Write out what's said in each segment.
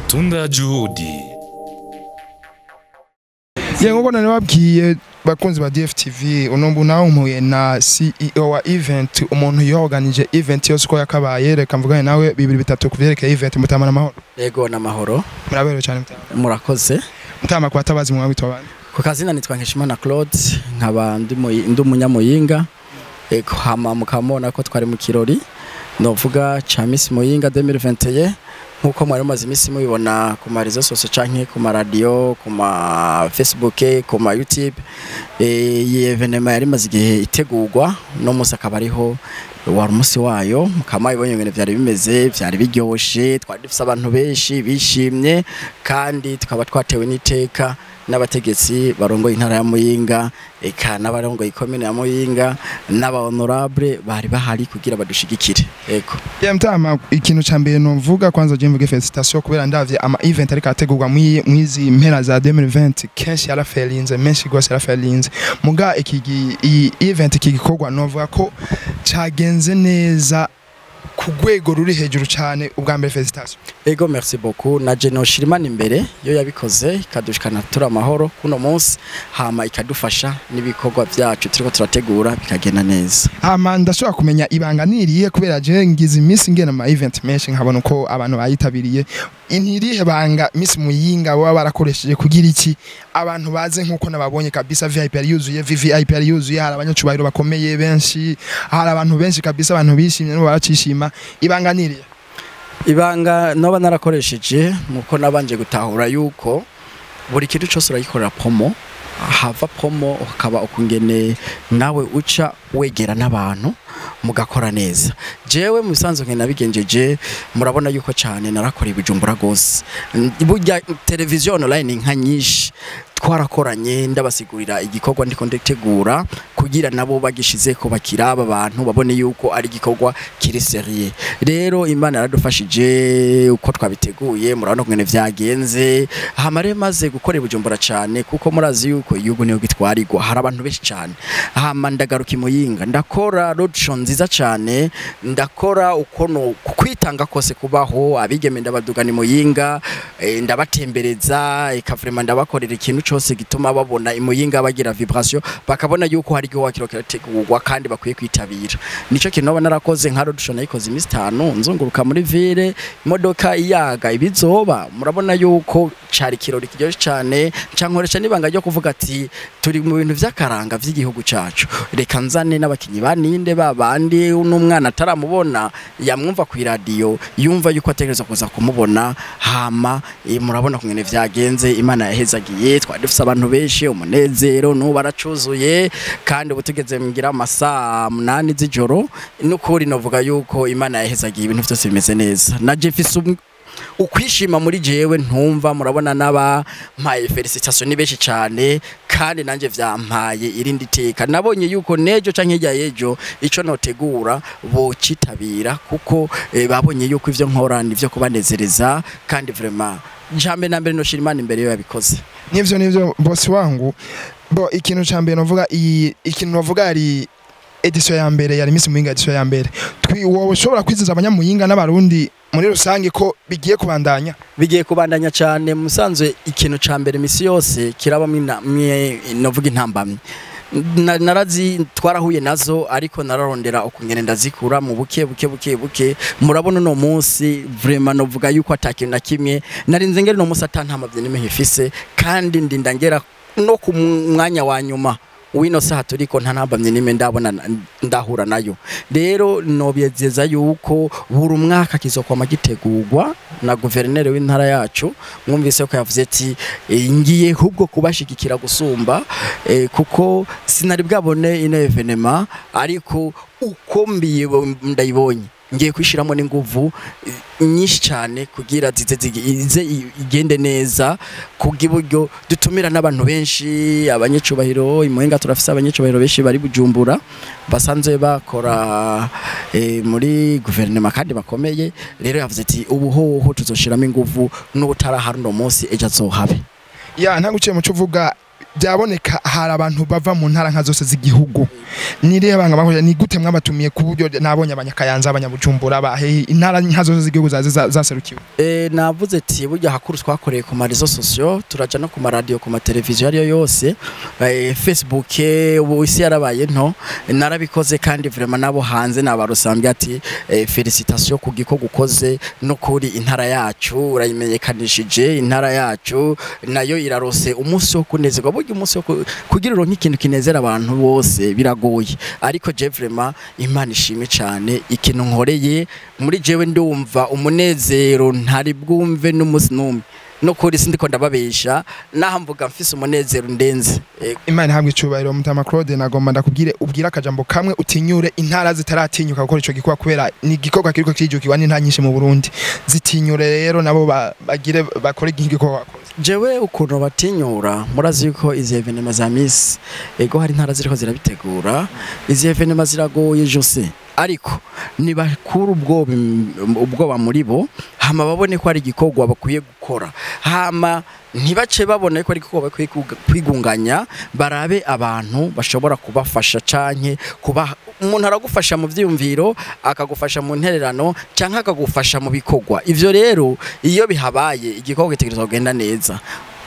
Tunda Juhudi. Nkuko nababwiye bakunzi ba DFTV unombu nawe umuye na CEO wa event umuntu yoganije event yose ko yakabaye reka mvugane nawe 2-3 kuvyerekeye event Mutama na mahoro. Yego na mahoro. Murabero cyane Mutama. Murakoze. Mutama kwa tabazi mu wabito abandi. Ku kazina nitwa Nkeshimana Claude nkaba ndi umunyamuyinga. Ego hama mukamona ko twari mu kirori novuga cha Miss Muyinga 2021 nkuko mwari maze imisi mubibona ku marizo sose canke ku radio ku ma Facebook ku ma YouTube iyi evenement yari maze igihe itegurwa no musi akaba ariho wari umusi wayo mukama ibonye ibintu byari bimeze byari biryoshe twari dufise abantu benshi bishimye kandi tukaba twatewe n'iteka n'abategetsi barongoye intara ya Muyinga eka n'abarongoye ikomine ya Muyinga n'aba honorable bari bahari kugira badushigikire eko Mutama ikintu cyambere no mvuga kwanza je mvuge felicitation kubera ndavye ama event ariko ategurwa mwizi mpera za 2020 kenshi yarafelinze menshi gose yarafelinze muga iki event kigikorwa no mvuga ko cagenze neza kugwego ruri hejuru cyane ubwa mbere felicitation. Ego merci beaucoup na Jeno Shirimana imbere yo yabikoze ikadushikana tura amahoro kuno munsi hama ikadufasha nibikorwa byacu turiko turategura bikagenda neza. Hama ndashobora kumenya ibanga niriye kubera je ngize imisi ngena ama event menshi nkabona uko abantu bayitabiriye inirihe banga Miss Muyinga baba barakoresheje kugira iki abantu baze nkuko nababonye kabisa VIP yari yuzuye VVIP yari yuzuye hari abanyacubahiro bakomeye benshi hari abantu benshi kabisa abantu bishimye no baracishima ibanga niriye ibanga noba narakoresheje muko nabanje gutahura yuko buri kintu cyose urayikorera promo hava promo ukaba ukungene nawe uca wegera n'abantu mugakora neza jewe musanzo nke nabigenjeje murabona yuko cyane narakora ibujumbura gose burya television online nka nyinshi twarakoranye ndabasigurira igikorwa ndiko ndetegura kugira nabo bagishize ko bakiraba abantu babone yuko ari igikorwa kiri serieux rero Imana yaradufashije uko twabiteguye murabona ngene vyagenze hamare maze gukora ibujumbura cyane kuko murazi yuko yugo niyo gitwarirwa hari abantu benshi cyane hama ndagaruka Muyinga ndakora road show nziza cyane ndakora ukono kwitanga kose kubaho abigeme ndabadugana Muyinga ndabatembereza eka ndabakorera ikintu cyose gituma babona Muyinga bagira vibration bakabona yuko hari giho wakiro kirategurwa kandi bakwiye kwitabira nico kintu naba narakoze nka road show nayikoze imisi 5 nzunguruka muri ville imodoka iyaga ibizoba murabona yuko cari kirori kiryoshye cyane cankoresha nibanga ryo kuvuga ati turi mu bintu vy'akaranga vy'igihugu cacu reka nzane n'abakinyi baninde babandi n'umwana ataramubona yamwumva ku radio yumva yuko ategereza kuza kumubona hama murabona kungene vyagenze Imana yahezagiye dufise abantu benshi umunezero no baracuzuye kandi ubutugeze mugira amasaha 8 z'ijoro n'ukuri novuga yuko Imana yahezagiye ibintu byose bimeze neza na Jeffice ukwishima muri jewe ntumva murabona naba mpaye felicitation benshi cyane kandi nanje vyampaye irindi teka nabonye yuko nejo canke hirya yejo ico notegura bo citabira kuko babonye yuko ivyo nkorana ivyo kubanezereza kandi vraiment jambe na mbere no Shirimana imbere yo yabikoze nivyo boss wangu bo ikintu cyambere novuga ikintu novuga ari edition ya mbere yari Miss Muyinga edition ya mbere wowe ushobora kwiziza abanyamuyinga n'abarundi muri rusange ko bigiye kubandanya cyane musanzwe ikintu cyambere misi yose kiraba novuga intambamye narazi twarahuye nazo ariko nararondera ukungene ndazikura mu buke murabona no munsi vraiment novuga yuko atakintu na kimwe narinze ngere no munsi atantamavye nimehifise kandi ndindangera no ku mwanya wa nyuma wino saha turiko ntanambamye nime ndabona ndahura nayo rero nobyezeza yuko buri umwaka kizokwama gitegurwa na guverineri w'intara yacu mwumvise ko yavuze ati ngiye hubwo kubashigikira gusumba kuko sinari bwabone ino evenement ariko uko mbiye ndayibonye ngiye kwishiramo n'inguvu nyinshi cyane kugira zize igende neza kugiburyo dutumira n'abantu benshi abanyecubahiro Muyinga turafise abanyecubahiro benshi bari Bujumbura basanzwe bakora muri guverinoma kandi bakomeye rero yavuze ati ubuhoho tuzoshiramo inguvu n'ubutara haruno munsi ejo azohabe ya ntaguciye mu cuvuga byaboneka hari abantu bava mu ntara nka zose z'igihugu niriye banga bakoje ni gute mwabatumiye ku buryo nabonye abanyakayanza abanyabujumbura bahe intara nka zose z'igihugu zaserukiwe navuze ati burya hakuru twakoreye ku marezo sociaux turaja no ku radio ku mateleviziyo ariyo yose Facebook ubu isi yarabaye nto narabikoze kandi vraiment nabo hanze nabarusambye ati felicitation ku giko gukoze no kuri intara yacu urayimenyekanishije intara yacu nayo irarose umunsi wo kunezerwa burya umunsi wo kugira ro nk'ikintu kinezera abantu bose biragoye ariko je vraiment Imana ishime cyane ikintu nkoreye muri jewe ndumva umunezero ntari bwumve n'umunsi numwe no kuri sindiko ndababesha nahamvuga mfise umunezero ndenze Imana hamwe icubahiro Mutama Claude nagomba ndakubwire ubwira akajambo kamwe utinyure intara zitaratinyuka gukora ico gikorwa kubera ni igikorwa kiriko kijukiwa n'intara nyinshi mu Burundi zitinyure rero nabo bagire bakore igikorwa jewe ukuntu batinyura murazi yuko izi evenement za Miss ego hari intara ziriko zirabitegura izi evenement ziragoye jose ariko nibakuru ubwoba muri bo hama babone ko ari igikorwa bakwiye gukora hama ntibace babone ko ari igikorwa bakwiye kwigunganya barabe abantu bashobora kubafasha canke kuba umuntu aragufasha mu vyiyumviro akagufasha mu ntererano canke akagufasha mu bikorwa ivyo rero iyo bihabaye igikorwa gitegerezwa kugenda neza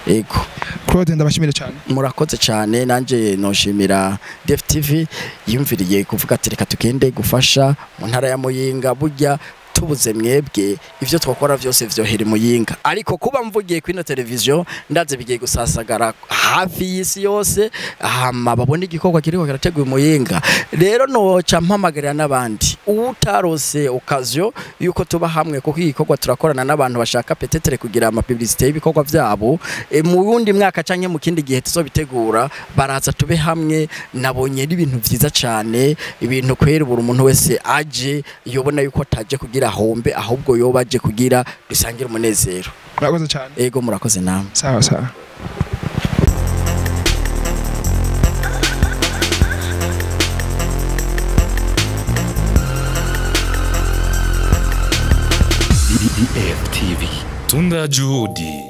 ego Claude ndabashimire cyane murakoze cyane nanje noshimira DFTV yumviriye kuvuga ati reka tugende gufasha mu ntara ya Muyinga burya tubuze mwebwe ivyo twakora vyose vyohera Muyinga ariko kuba mvugiye kwino televiziyo ndaze bigiye gusasagara hafi y'isi yose hama babone igikorwa kiriko kirateguye Muyinga rero no campamagarira n'abandi utarose occasion yuko tuba hamwe kuko igikorwa turakorana n'abantu bashaka petetre kugira ama publicité y'ibikorwa vyabo mu wundi mwaka canke mu kindi gihe tuzobitegura baraza tube hamwe nabonye ibintu vyiza cyane ibintu kwera buri umuntu wese aje yobona yuko taje kugira hombe ahubwo yobaje kugira dusangira umunezero murakoze cyane ego murakoze namwe sawa sawa DFTV Tunda Juhudi.